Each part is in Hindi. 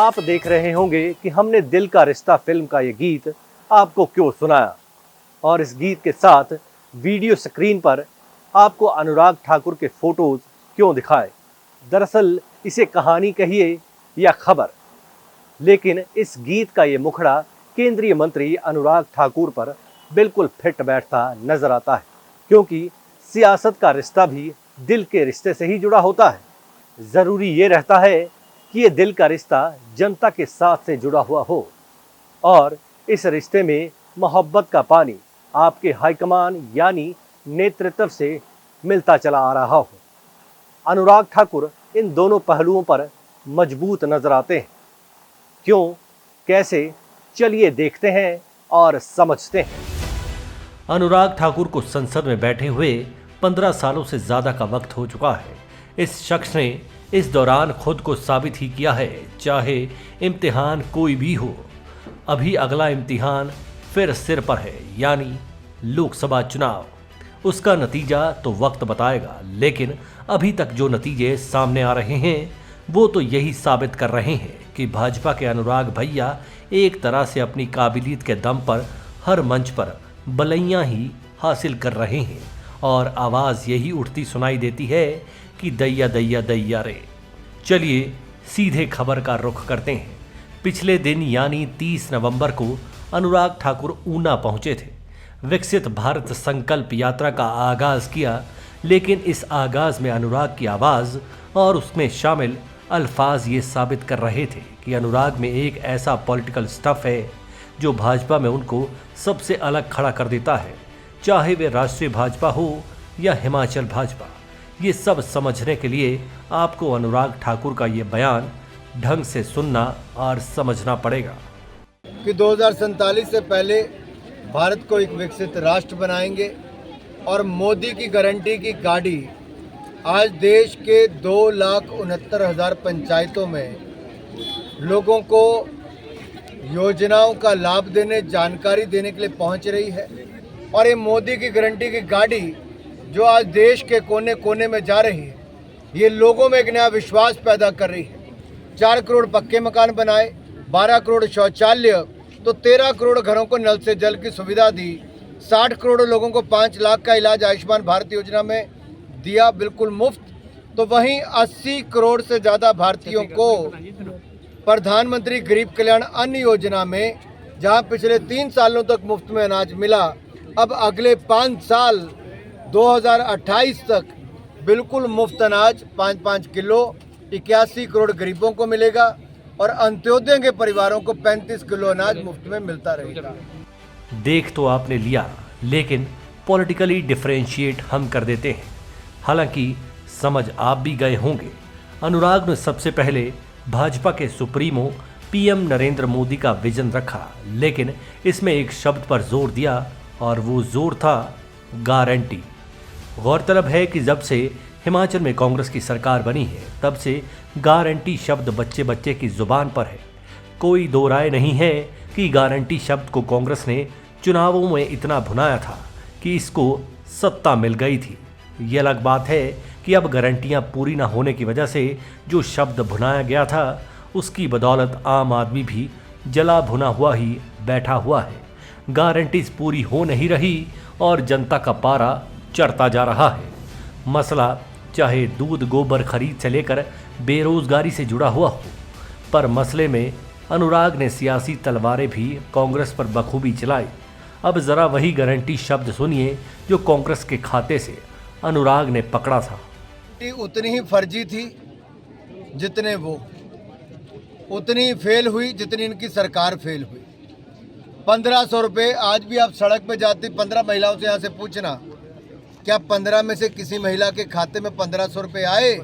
आप देख रहे होंगे कि हमने दिल का रिश्ता फिल्म का ये गीत आपको क्यों सुनाया और इस गीत के साथ वीडियो स्क्रीन पर आपको अनुराग ठाकुर के फोटोज क्यों दिखाए। दरअसल इसे कहानी कहिए या खबर, लेकिन इस गीत का ये मुखड़ा केंद्रीय मंत्री अनुराग ठाकुर पर बिल्कुल फिट बैठता नजर आता है, क्योंकि सियासत का रिश्ता भी दिल के रिश्ते से ही जुड़ा होता है। जरूरी ये रहता है कि ये दिल का रिश्ता जनता के साथ से जुड़ा हुआ हो और इस रिश्ते में मोहब्बत का पानी आपके हाईकमान यानी नेतृत्व से मिलता चला आ रहा हो। अनुराग ठाकुर इन दोनों पहलुओं पर मजबूत नजर आते हैं। क्यों, कैसे, चलिए देखते हैं और समझते हैं। अनुराग ठाकुर को संसद में बैठे हुए 15 सालों से ज्यादा का वक्त हो चुका है। इस शख्स ने इस दौरान खुद को साबित ही किया है, चाहे इम्तिहान कोई भी हो। अभी अगला इम्तिहान फिर सिर पर है, यानी लोकसभा चुनाव। उसका नतीजा तो वक्त बताएगा, लेकिन अभी तक जो नतीजे सामने आ रहे हैं वो तो यही साबित कर रहे हैं कि भाजपा के अनुराग भैया एक तरह से अपनी काबिलियत के दम पर हर मंच पर बलैयां ही हासिल कर रहे हैं और आवाज़ यही उठती सुनाई देती है कि दैया दैया दैया रे। चलिए सीधे खबर का रुख करते हैं। पिछले दिन यानी 30 नवंबर को अनुराग ठाकुर ऊना पहुंचे थे। विकसित भारत संकल्प यात्रा का आगाज किया, लेकिन इस आगाज में अनुराग की आवाज़ और उसमें शामिल अल्फाज ये साबित कर रहे थे कि अनुराग में एक ऐसा पॉलिटिकल स्टफ है जो भाजपा में उनको सबसे अलग खड़ा कर देता है, चाहे वे राष्ट्रीय भाजपा हो या हिमाचल भाजपा। ये सब समझने के लिए आपको अनुराग ठाकुर का ये बयान ढंग से सुनना और समझना पड़ेगा कि 2047 से पहले भारत को एक विकसित राष्ट्र बनाएंगे और मोदी की गारंटी की गाड़ी आज देश के 2,69,000 पंचायतों में लोगों को योजनाओं का लाभ देने, जानकारी देने के लिए पहुंच रही है। और ये मोदी की गारंटी की गाड़ी जो आज देश के कोने कोने में जा रही है, ये लोगों में एक नया विश्वास पैदा कर रही है। 4 करोड़ पक्के मकान बनाए, 12 करोड़ शौचालय, तो 13 करोड़ घरों को नल से जल की सुविधा दी, 60 करोड़ लोगों को 5 लाख का इलाज आयुष्मान भारत योजना में दिया, बिल्कुल मुफ्त। तो वहीं 80 करोड़ से ज़्यादा भारतीयों को प्रधानमंत्री गरीब कल्याण अन्न योजना में, जहां पिछले 3 सालों तक मुफ्त में अनाज मिला, अब अगले 5 साल 2028 तक बिल्कुल मुफ्त अनाज 5-5 किलो 81 करोड़ गरीबों को मिलेगा और अंत्योदय के परिवारों को 35 किलो अनाज मुफ्त में मिलता रहेगा। देख तो आपने लिया, लेकिन पॉलिटिकली डिफरेंशिएट हम कर देते हैं। हालांकि समझ आप भी गए होंगे। अनुराग ने सबसे पहले भाजपा के सुप्रीमो पीएम नरेंद्र मोदी का विजन रखा, लेकिन इसमें एक शब्द पर जोर दिया और वो जोर था गारंटी। गौरतलब है कि जब से हिमाचल में कांग्रेस की सरकार बनी है, तब से गारंटी शब्द बच्चे बच्चे की जुबान पर है। कोई दो राय नहीं है कि गारंटी शब्द को कांग्रेस ने चुनावों में इतना भुनाया था कि इसको सत्ता मिल गई थी। ये अलग बात है कि अब गारंटियां पूरी ना होने की वजह से जो शब्द भुनाया गया था, उसकी बदौलत आम आदमी भी जला भुना हुआ ही बैठा हुआ है। गारंटीज पूरी हो नहीं रही और जनता का पारा चढ़ता जा रहा है। मसला चाहे दूध गोबर खरीद से लेकर बेरोजगारी से जुड़ा हुआ हो, पर मसले में अनुराग ने सियासी तलवारें भी कांग्रेस पर बखूबी चलाई। अब जरा वही गारंटी शब्द सुनिए जो कांग्रेस के खाते से अनुराग ने पकड़ा था। उतनी ही फर्जी थी जितने वो, उतनी ही फेल हुई जितनी इनकी सरकार फेल हुई। 1500 रुपये आज भी आप सड़क पे जाती 15 महिलाओं से यहाँ से पूछना, क्या 15 में से किसी महिला के खाते में 1500 रुपये आए?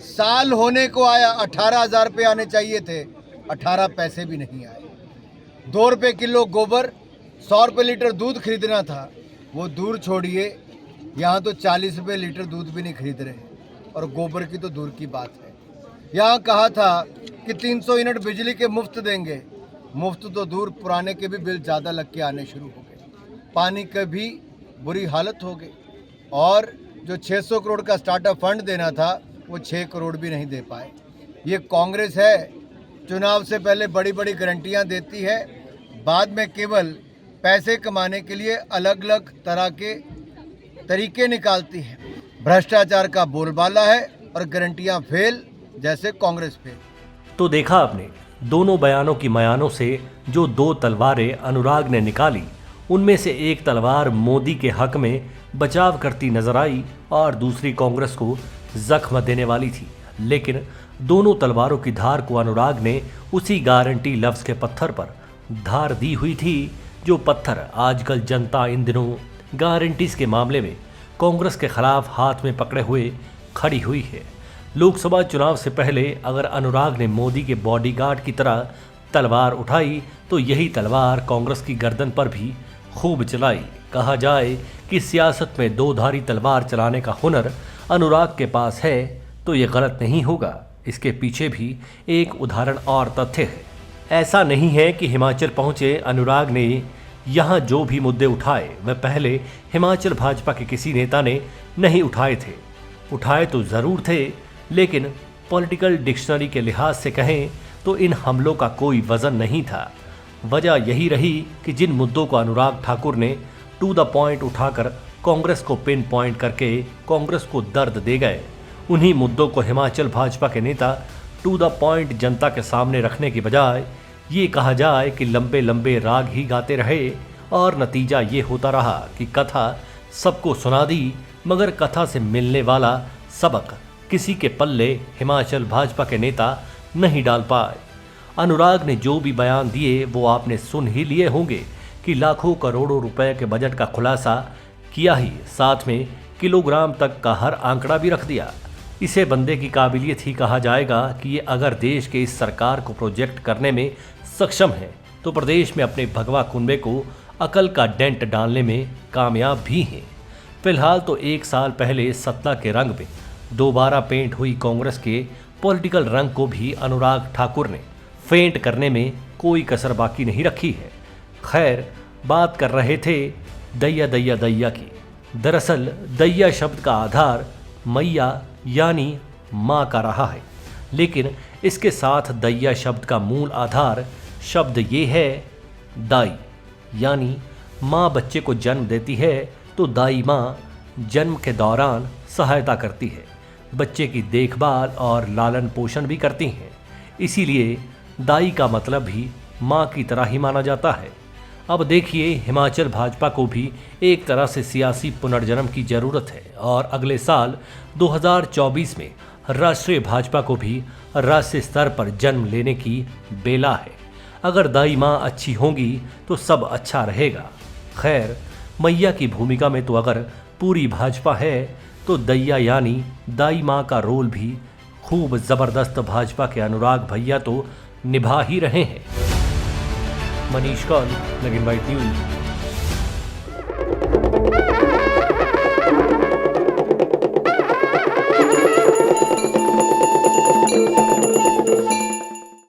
साल होने को आया, 18,000 रुपये आने चाहिए थे, 18 पैसे भी नहीं आए। 2 रुपये किलो गोबर, 100 रुपये लीटर दूध खरीदना था, वो दूर छोड़िए, यहाँ तो 40 रुपये लीटर दूध भी नहीं खरीद रहे, और गोबर की तो दूर की बात है। यहाँ कहा था कि 300 यूनिट बिजली के मुफ्त देंगे, मुफ्त तो दूर, पुराने के भी बिल ज़्यादा लग के आने शुरू हो गए। पानी का भी बुरी हालत हो गई, और जो 600 करोड़ का स्टार्टअप फंड देना था वो 6 करोड़ भी नहीं दे पाए। ये कांग्रेस है चुनाव से पहले बड़ी बड़ी गारंटियां देती है, बाद में केवल पैसे कमाने के लिए अलग अलग तरह के तरीके निकालती है। भ्रष्टाचार का बोलबाला है और गारंटियां फेल, जैसे कांग्रेस फेल। तो देखा आपने, दोनों बयानों की मयानों से जो दो तलवारें अनुराग ने निकाली, उनमें से एक तलवार मोदी के हक में बचाव करती नजर आई और दूसरी कांग्रेस को जख्म देने वाली थी। लेकिन दोनों तलवारों की धार को अनुराग ने उसी गारंटी लफ्ज के पत्थर पर धार दी हुई थी, जो पत्थर आजकल जनता इन दिनों गारंटीज के मामले में कांग्रेस के खिलाफ हाथ में पकड़े हुए खड़ी हुई है। लोकसभा चुनाव से पहले अगर अनुराग ने मोदी के बॉडीगार्ड की तरह तलवार उठाई तो यही तलवार कांग्रेस की गर्दन पर भी खूब चलाई। कहा जाए कि सियासत में दो धारी तलवार चलाने का हुनर अनुराग के पास है तो ये गलत नहीं होगा। इसके पीछे भी एक उदाहरण और तथ्य है। ऐसा नहीं है कि हिमाचल पहुंचे अनुराग ने यहाँ जो भी मुद्दे उठाए वह पहले हिमाचल भाजपा के किसी नेता ने नहीं उठाए थे। उठाए तो ज़रूर थे, लेकिन पॉलिटिकल डिक्शनरी के लिहाज से कहें तो इन हमलों का कोई वजन नहीं था। वजह यही रही कि जिन मुद्दों को अनुराग ठाकुर ने टू द पॉइंट उठाकर कांग्रेस को पिन पॉइंट करके कांग्रेस को दर्द दे गए, उन्हीं मुद्दों को हिमाचल भाजपा के नेता टू द पॉइंट जनता के सामने रखने की बजाय ये कहा जाए कि लंबे लंबे राग ही गाते रहे और नतीजा ये होता रहा कि कथा सबको सुना दी, मगर कथा से मिलने वाला सबक किसी के पल्ले हिमाचल भाजपा के नेता नहीं डाल पाए। अनुराग ने जो भी बयान दिए वो आपने सुन ही लिए होंगे कि लाखों करोड़ों रुपए के बजट का खुलासा किया ही, साथ में किलोग्राम तक का हर आंकड़ा भी रख दिया। इसे बंदे की काबिलियत ही कहा जाएगा कि ये अगर देश के इस सरकार को प्रोजेक्ट करने में सक्षम है तो प्रदेश में अपने भगवा कुनबे को अकल का डेंट डालने में कामयाब भी हैं। फिलहाल तो एक साल पहले सत्ता के रंग में दोबारा पेंट हुई कांग्रेस के पॉलिटिकल रंग को भी अनुराग ठाकुर ने फेंट करने में कोई कसर बाकी नहीं रखी है। खैर, बात कर रहे थे दैया दैया दैया की। दरअसल दैया शब्द का आधार मैया यानी माँ का रहा है, लेकिन इसके साथ दैया शब्द का मूल आधार शब्द ये है दाई, यानी माँ बच्चे को जन्म देती है तो दाई माँ जन्म के दौरान सहायता करती है, बच्चे की देखभाल और लालन पोषण भी करती हैं। इसीलिए दाई का मतलब भी माँ की तरह ही माना जाता है। अब देखिए, हिमाचल भाजपा को भी एक तरह से सियासी पुनर्जन्म की ज़रूरत है और अगले साल 2024 में राष्ट्रीय भाजपा को भी राष्ट्रीय स्तर पर जन्म लेने की बेला है। अगर दाई माँ अच्छी होंगी तो सब अच्छा रहेगा। खैर, मैया की भूमिका में तो अगर पूरी भाजपा है तो दैया यानी दाई माँ का रोल भी खूब ज़बरदस्त भाजपा के अनुराग भैया तो निभा ही रहे हैं। Manish Kaul, Nagin byte news.